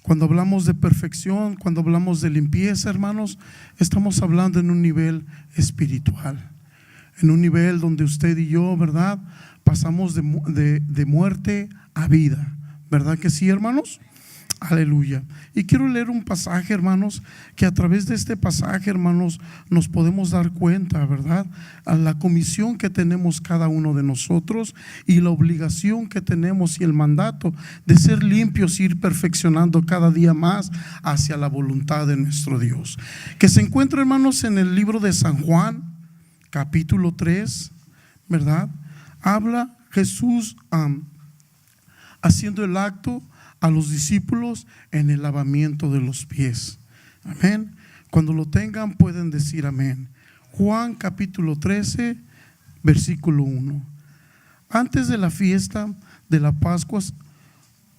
Cuando hablamos de perfección, cuando hablamos de limpieza, hermanos, estamos hablando en un nivel espiritual, en un nivel donde usted y yo, ¿verdad?, pasamos de muerte a vida, ¿verdad que sí, hermanos? Aleluya. Y quiero leer un pasaje, hermanos, que a través de este pasaje, hermanos, nos podemos dar cuenta, ¿verdad?, a la comisión que tenemos cada uno de nosotros y la obligación que tenemos y el mandato de ser limpios y ir perfeccionando cada día más hacia la voluntad de nuestro Dios, que se encuentra, hermanos, en el libro de San Juan, capítulo 3, ¿verdad? Habla Jesús haciendo el acto a los discípulos en el lavamiento de los pies. Amén. Cuando lo tengan pueden decir amén. Juan capítulo 13, versículo 1. Antes de la fiesta de la Pascua,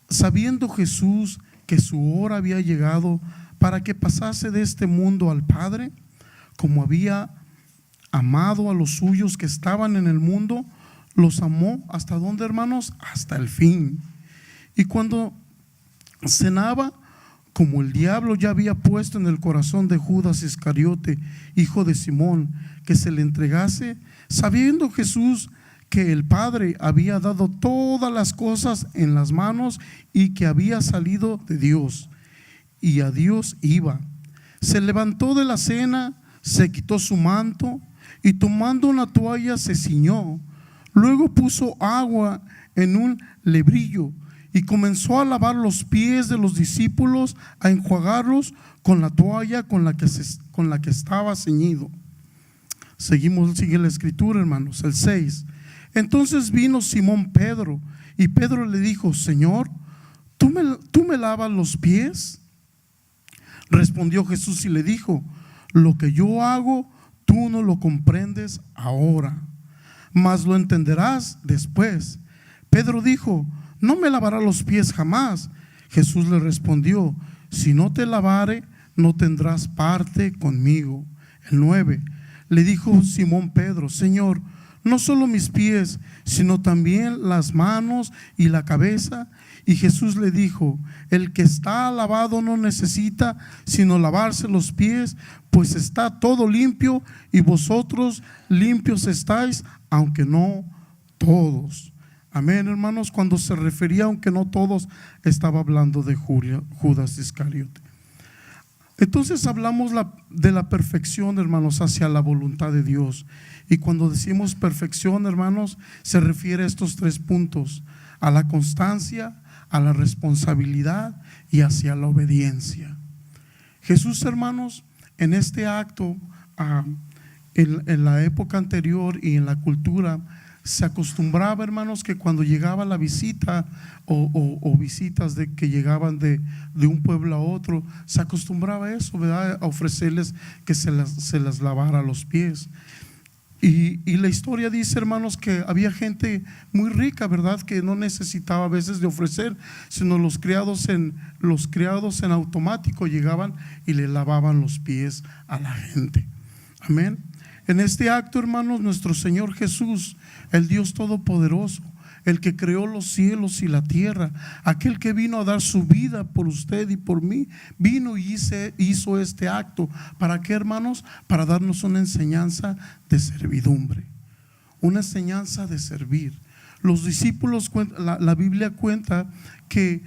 sabiendo Jesús que su hora había llegado para que pasase de este mundo al Padre, como había amado a los suyos que estaban en el mundo, los amó ¿hasta dónde, hermanos? Hasta el fin. Y cuando cenaba, como el diablo ya había puesto en el corazón de Judas Iscariote, hijo de Simón, que se le entregase, sabiendo Jesús que el Padre había dado todas las cosas en las manos y que había salido de Dios y a Dios iba, se levantó de la cena, se quitó su manto y tomando una toalla se ciñó. Luego puso agua en un lebrillo y comenzó a lavar los pies de los discípulos, a enjuagarlos con la toalla con la que estaba ceñido. Sigue la escritura, hermanos, el 6. Entonces vino Simón Pedro y Pedro le dijo: Señor, ¿tú me lavas los pies? Respondió Jesús y le dijo: lo que yo hago tú no lo comprendes ahora, mas lo entenderás después. Pedro dijo: no me lavará los pies jamás. Jesús le respondió: si no te lavare, no tendrás parte conmigo. El 9. Le dijo Simón Pedro: Señor, no solo mis pies, sino también las manos y la cabeza. Y Jesús le dijo: el que está lavado no necesita sino lavarse los pies, pues está todo limpio, y vosotros limpios estáis, aunque no todos. Amén, hermanos. Cuando se refería aunque no todos, estaba hablando de Judas Iscariote. Entonces hablamos de la perfección, hermanos, hacia la voluntad de Dios. Y cuando decimos perfección, hermanos, se refiere a estos 3 puntos: a la constancia, a la responsabilidad y hacia la obediencia. Jesús, hermanos, en este acto, en la época anterior y en la cultura, se acostumbraba, hermanos, que cuando llegaba la visita o visitas que llegaban de un pueblo a otro, se acostumbraba a eso, ¿verdad?, a ofrecerles que se las lavara los pies. Y la historia dice, hermanos, que había gente muy rica, ¿verdad?, que no necesitaba a veces de ofrecer, sino los criados en automático llegaban y le lavaban los pies a la gente. Amén. En este acto, hermanos, nuestro Señor Jesús, el Dios Todopoderoso, el que creó los cielos y la tierra, aquel que vino a dar su vida por usted y por mí, vino y hizo este acto. ¿Para qué, hermanos? Para darnos una enseñanza de servidumbre, una enseñanza de servir. Los discípulos, la Biblia cuenta que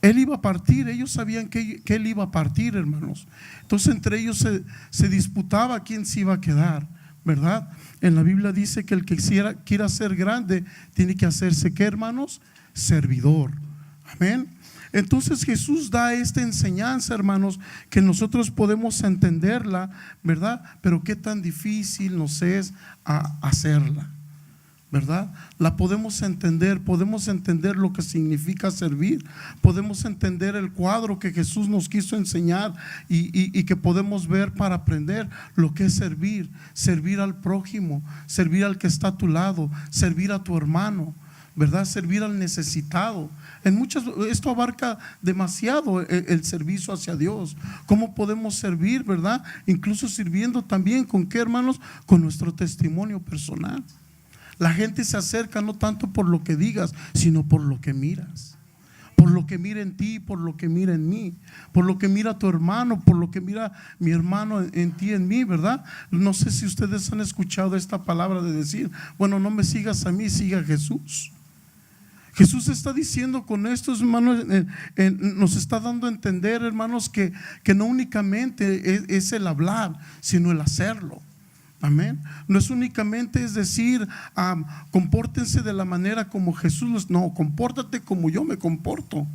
Él iba a partir, ellos sabían que Él iba a partir, hermanos. Entonces entre ellos se disputaba quién se iba a quedar, ¿verdad? En la Biblia dice que el que quiera ser grande tiene que hacerse, ¿qué, hermanos? Servidor. Amén. Entonces Jesús da esta enseñanza, hermanos, que nosotros podemos entenderla, ¿verdad? Pero qué tan difícil nos es hacerla, ¿verdad? La podemos entender lo que significa servir, podemos entender el cuadro que Jesús nos quiso enseñar y que podemos ver para aprender lo que es servir al prójimo, servir al que está a tu lado, servir a tu hermano, ¿verdad? Servir al necesitado. Esto abarca demasiado el servicio hacia Dios. ¿Cómo podemos servir, verdad? Incluso sirviendo también, ¿con qué, hermanos? Con nuestro testimonio personal. La gente se acerca no tanto por lo que digas, sino por lo que miras, por lo que mira en ti, por lo que mira en mí, por lo que mira tu hermano, por lo que mira mi hermano en ti, en mí, ¿verdad? No sé si ustedes han escuchado esta palabra de decir, bueno, no me sigas a mí, siga a Jesús. Jesús está diciendo con esto, hermanos, nos está dando a entender, hermanos, que no únicamente es el hablar, sino el hacerlo. Amén. No es únicamente es decir, compórtense de la manera como Jesús. No, compórtate como yo me comporto.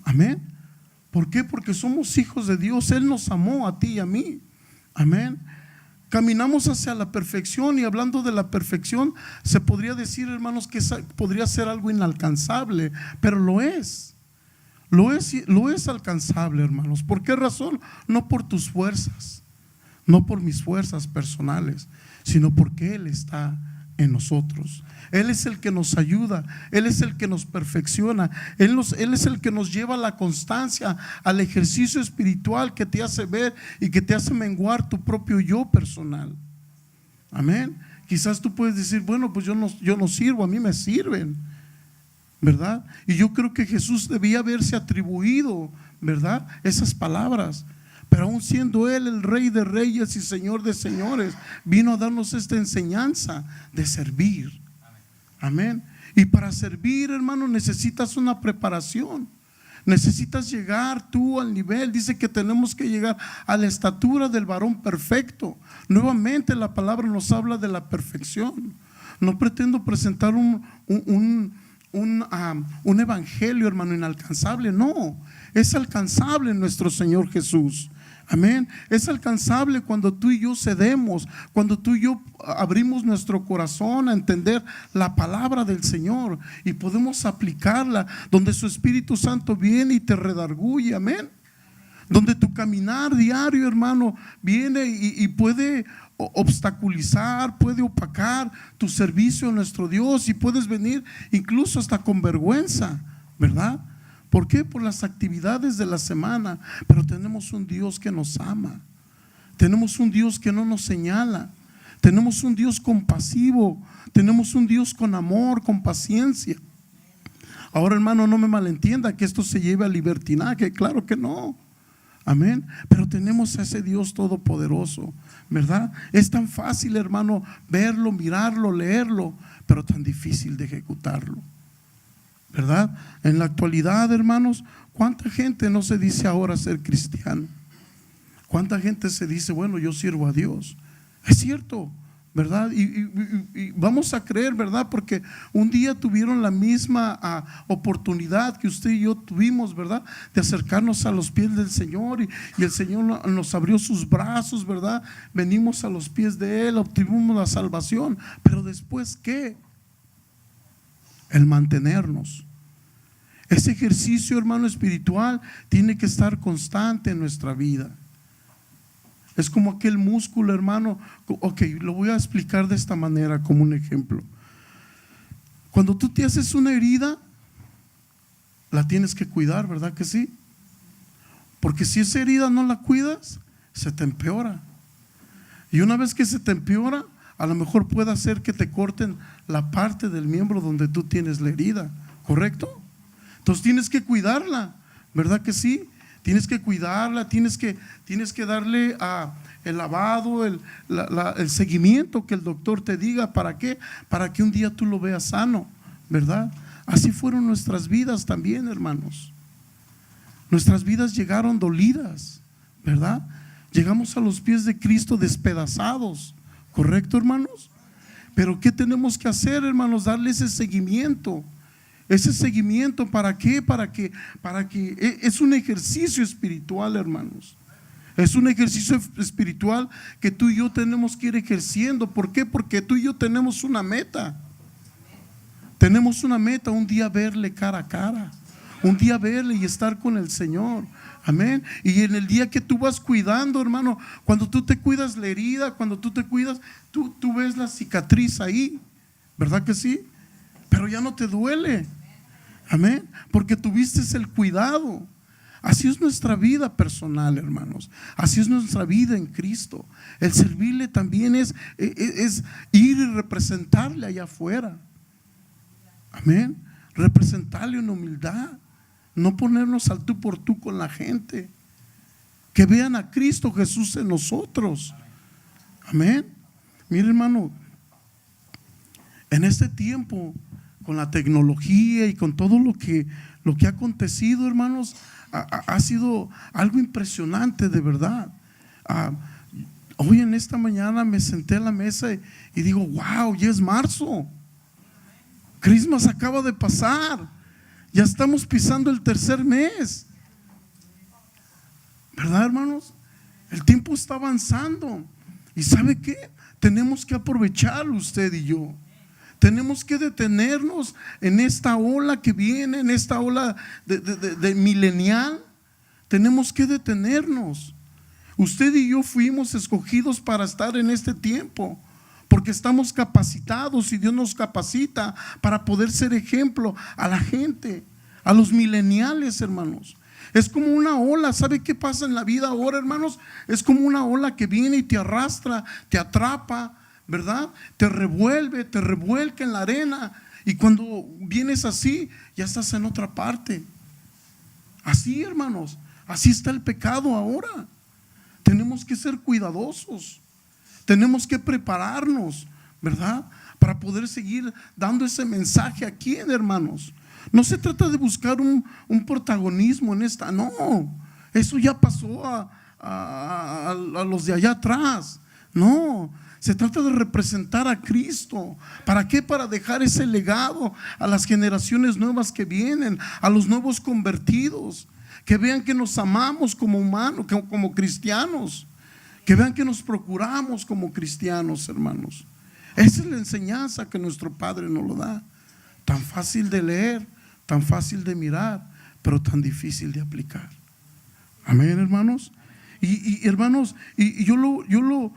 Amén. ¿Por qué? Porque somos hijos de Dios. Él nos amó a ti y a mí. Amén. Caminamos hacia la perfección, y hablando de la perfección, se podría decir, hermanos, que podría ser algo inalcanzable, pero lo es. Lo es alcanzable, hermanos. ¿Por qué razón? No por tus fuerzas, no por mis fuerzas personales, sino porque Él está en nosotros. Él es el que nos ayuda, Él es el que nos perfecciona, Él es el que nos lleva a la constancia, al ejercicio espiritual que te hace ver y que te hace menguar tu propio yo personal. Amén. Quizás tú puedes decir, bueno, pues yo no sirvo, a mí me sirven, ¿verdad? Y yo creo que Jesús debía haberse atribuido, ¿verdad?, esas palabras. Pero aún siendo Él el Rey de Reyes y Señor de Señores, vino a darnos esta enseñanza de servir. Amén. Y para servir, hermano, necesitas una preparación. Necesitas llegar tú al nivel. Dice que tenemos que llegar a la estatura del varón perfecto. Nuevamente la palabra nos habla de la perfección. No pretendo presentar un evangelio, hermano, inalcanzable. No, es alcanzable en nuestro Señor Jesús. Amén. Es alcanzable cuando tú y yo cedemos, cuando tú y yo abrimos nuestro corazón a entender la palabra del Señor y podemos aplicarla, donde su Espíritu Santo viene y te redarguye. Amén. Donde tu caminar diario, hermano, viene y puede obstaculizar, puede opacar tu servicio a nuestro Dios, y puedes venir incluso hasta con vergüenza, ¿verdad? ¿Por qué? Por las actividades de la semana. Pero tenemos un Dios que nos ama. Tenemos un Dios que no nos señala. Tenemos un Dios compasivo. Tenemos un Dios con amor, con paciencia. Ahora, hermano, no me malentienda que esto se lleve a libertinaje. Claro que no. Amén. Pero tenemos a ese Dios todopoderoso, ¿verdad? Es tan fácil, hermano, verlo, mirarlo, leerlo, pero tan difícil de ejecutarlo, ¿verdad? En la actualidad, hermanos, ¿cuánta gente no se dice ahora ser cristiano? ¿Cuánta gente se dice, bueno, yo sirvo a Dios? Es cierto, ¿verdad? Y vamos a creer, ¿verdad? Porque un día tuvieron la misma oportunidad que usted y yo tuvimos, ¿verdad? De acercarnos a los pies del Señor, y el Señor nos abrió sus brazos, ¿verdad? Venimos a los pies de Él, obtuvimos la salvación. Pero después, ¿qué? El mantenernos. Ese ejercicio, hermano, espiritual tiene que estar constante en nuestra vida. Es como aquel músculo, hermano. Ok, lo voy a explicar de esta manera como un ejemplo. Cuando tú te haces una herida, la tienes que cuidar, ¿verdad que sí? Porque si esa herida no la cuidas, se te empeora. Y una vez que se te empeora, a lo mejor puede hacer que te corten la parte del miembro donde tú tienes la herida, ¿correcto? Entonces tienes que cuidarla, ¿verdad que sí? Tienes que cuidarla, tienes que darle el lavado, el seguimiento que el doctor te diga. ¿Para qué? Para que un día tú lo veas sano, ¿verdad? Así fueron nuestras vidas también, hermanos. Nuestras vidas llegaron dolidas, ¿verdad? Llegamos a los pies de Cristo despedazados, ¿correcto, hermanos? Pero ¿qué tenemos que hacer, hermanos? Darle ese seguimiento. Ese seguimiento, ¿para qué? Para que es un ejercicio espiritual, hermanos. Es un ejercicio espiritual que tú y yo tenemos que ir ejerciendo. ¿Por qué? Porque tú y yo tenemos una meta. Tenemos una meta, un día verle cara a cara, un día verle y estar con el Señor. Amén. Y en el día que tú vas cuidando, hermano, cuando tú te cuidas la herida, cuando tú te cuidas, tú ves la cicatriz ahí, ¿verdad que sí? Pero ya no te duele. Amén. Porque tuviste el cuidado. Así es nuestra vida personal, hermanos. Así es nuestra vida en Cristo. El servirle también es ir y representarle allá afuera. Amén. representarle en humildad, no ponernos al tú por tú con la gente, que vean a Cristo Jesús en nosotros. Amén. Mire, hermano, en este tiempo, con la tecnología y con todo lo que ha acontecido, hermanos, ha sido algo impresionante, de verdad. Hoy en esta mañana me senté a la mesa y digo, wow, ya es marzo, Christmas acaba de pasar, ya estamos pisando el tercer mes, ¿verdad, hermanos? El tiempo está avanzando. ¿Y sabe qué? Tenemos que aprovecharlo, usted y yo. Tenemos que detenernos en esta ola que viene, en esta ola de milenial. Tenemos que detenernos. Usted y yo fuimos escogidos para estar en este tiempo, porque estamos capacitados y Dios nos capacita para poder ser ejemplo a la gente, a los mileniales, hermanos. Es como una ola. ¿Sabe qué pasa en la vida ahora, hermanos? Es como una ola que viene y te arrastra, te atrapa, ¿verdad? Te revuelve, te revuelca en la arena, y cuando vienes así, ya estás en otra parte. Así, hermanos, así está el pecado ahora. Tenemos que ser cuidadosos, tenemos que prepararnos, ¿verdad? Para poder seguir dando ese mensaje a quién, hermanos. No se trata de buscar un protagonismo en esta, no, eso ya pasó a los de allá atrás. No, se trata de representar a Cristo. ¿Para qué? Para dejar ese legado a las generaciones nuevas que vienen, a los nuevos convertidos, que vean que nos amamos como humanos, como cristianos, que vean que nos procuramos como cristianos, hermanos. Esa es la enseñanza que nuestro Padre nos lo da. Tan fácil de leer, tan fácil de mirar, pero tan difícil de aplicar. Amén, hermanos. Y hermanos, y yo lo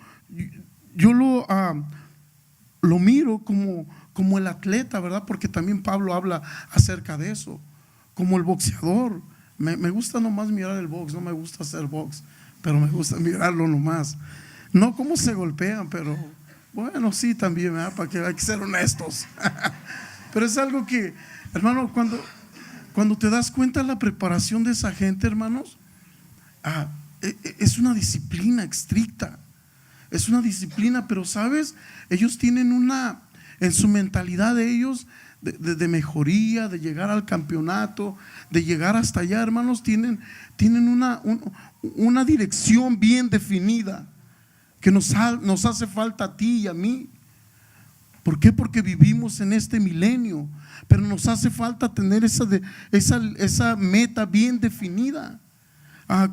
miro como el atleta, ¿verdad? Porque también Pablo habla acerca de eso, como el boxeador. Me gusta nomás mirar el box, no me gusta hacer box, pero me gusta mirarlo nomás. No cómo se golpean, pero bueno, sí, también, ¿verdad? Para que hay que ser honestos. Pero es algo que, hermano, cuando te das cuenta de la preparación de esa gente, hermanos, es una disciplina estricta. Es una disciplina, pero sabes, ellos tienen en su mentalidad de ellos, de mejoría, de llegar al campeonato, de llegar hasta allá, hermanos, tienen una dirección bien definida que nos hace falta a ti y a mí. ¿Por qué? Porque vivimos en este milenio, pero nos hace falta tener esa meta bien definida.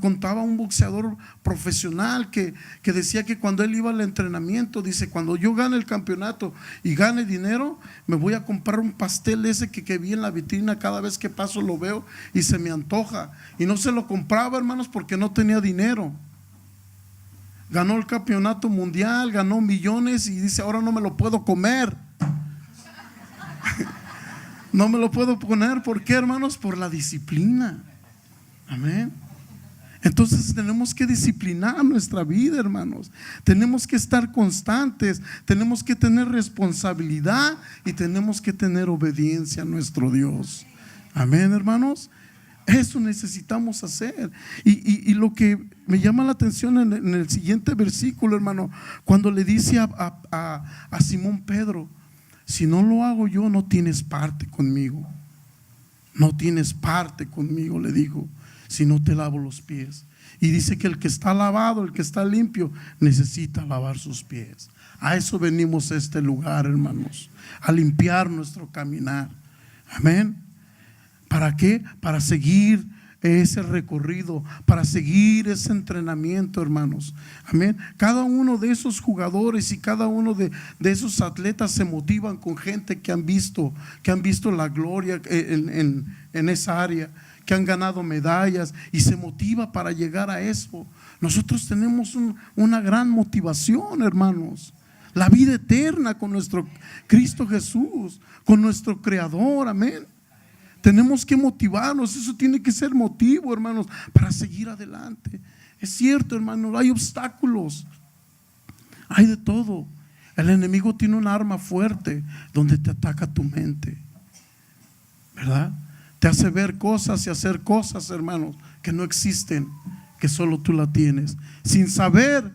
Contaba un boxeador profesional que decía que cuando él iba al entrenamiento, dice: cuando yo gane el campeonato y gane dinero, me voy a comprar un pastel ese que vi en la vitrina, cada vez que paso lo veo y se me antoja. Y no se lo compraba, hermanos, porque no tenía dinero. Ganó el campeonato mundial, ganó millones y dice: ahora no me lo puedo comer. No me lo puedo poner. ¿Por qué, hermanos? Por la disciplina. Amén. Entonces tenemos que disciplinar nuestra vida, hermanos. Tenemos que estar constantes, tenemos que tener responsabilidad y tenemos que tener obediencia a nuestro Dios. Amén, hermanos. Eso necesitamos hacer. Y lo que me llama la atención en el siguiente versículo, hermano, cuando le dice a Simón Pedro: si no lo hago yo, no tienes parte conmigo. No tienes parte conmigo, le dijo, si no te lavo los pies. Y dice que el que está lavado, el que está limpio, necesita lavar sus pies. A eso venimos a este lugar, hermanos, a limpiar nuestro caminar. Amén. ¿Para qué? Para seguir ese recorrido, para seguir ese entrenamiento, hermanos. Amén. Cada uno de esos jugadores y cada uno de esos atletas se motivan con gente que han visto la gloria en esa área, que han ganado medallas, y se motiva para llegar a eso. Nosotros tenemos una gran motivación, hermanos: la vida eterna con nuestro Cristo Jesús, con nuestro Creador. Amén. Tenemos que motivarnos. Eso tiene que ser motivo, hermanos, para seguir adelante. Es cierto, hermanos, hay obstáculos, hay de todo. El enemigo tiene un arma fuerte donde te ataca tu mente. ¿verdad? Te hace ver cosas y hacer cosas, hermanos, que no existen, que solo tú la tienes, sin saber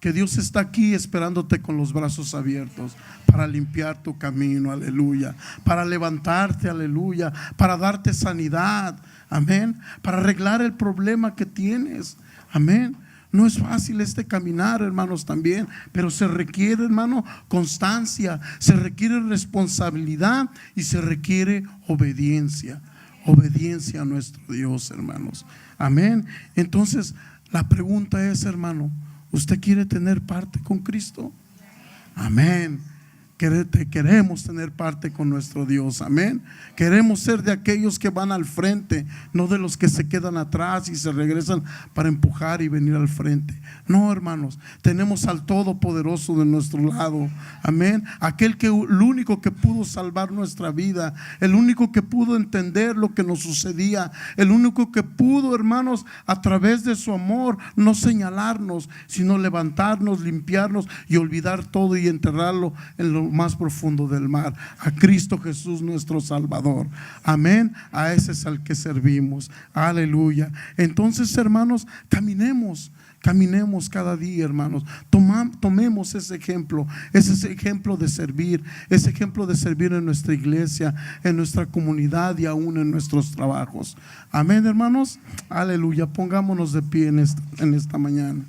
que Dios está aquí esperándote con los brazos abiertos para limpiar tu camino, aleluya, para levantarte, aleluya, para darte sanidad, amén, para arreglar el problema que tienes, amén. No es fácil este caminar, hermanos, también, pero se requiere, hermano, constancia, se requiere responsabilidad y se requiere obediencia. Obediencia a nuestro Dios, hermanos. Amén. Entonces, la pregunta es, hermano, ¿usted quiere tener parte con Cristo? Amén. Queremos tener parte con nuestro Dios, amén. Queremos ser de aquellos que van al frente, no de los que se quedan atrás y se regresan para empujar y venir al frente. No, hermanos, tenemos al Todopoderoso de nuestro lado, amén. Aquel que, el único que pudo salvar nuestra vida, el único que pudo entender lo que nos sucedía, el único que pudo, hermanos, a través de su amor, no señalarnos, sino levantarnos, limpiarnos y olvidar todo y enterrarlo en lo más profundo del mar, a Cristo Jesús nuestro Salvador, amén. A ese es al que servimos, aleluya. Entonces, hermanos, caminemos cada día, hermanos. Tomemos ese ejemplo de servir, ese ejemplo de servir en nuestra iglesia, en nuestra comunidad y aún en nuestros trabajos, amén, hermanos, aleluya. Pongámonos de pie en esta mañana.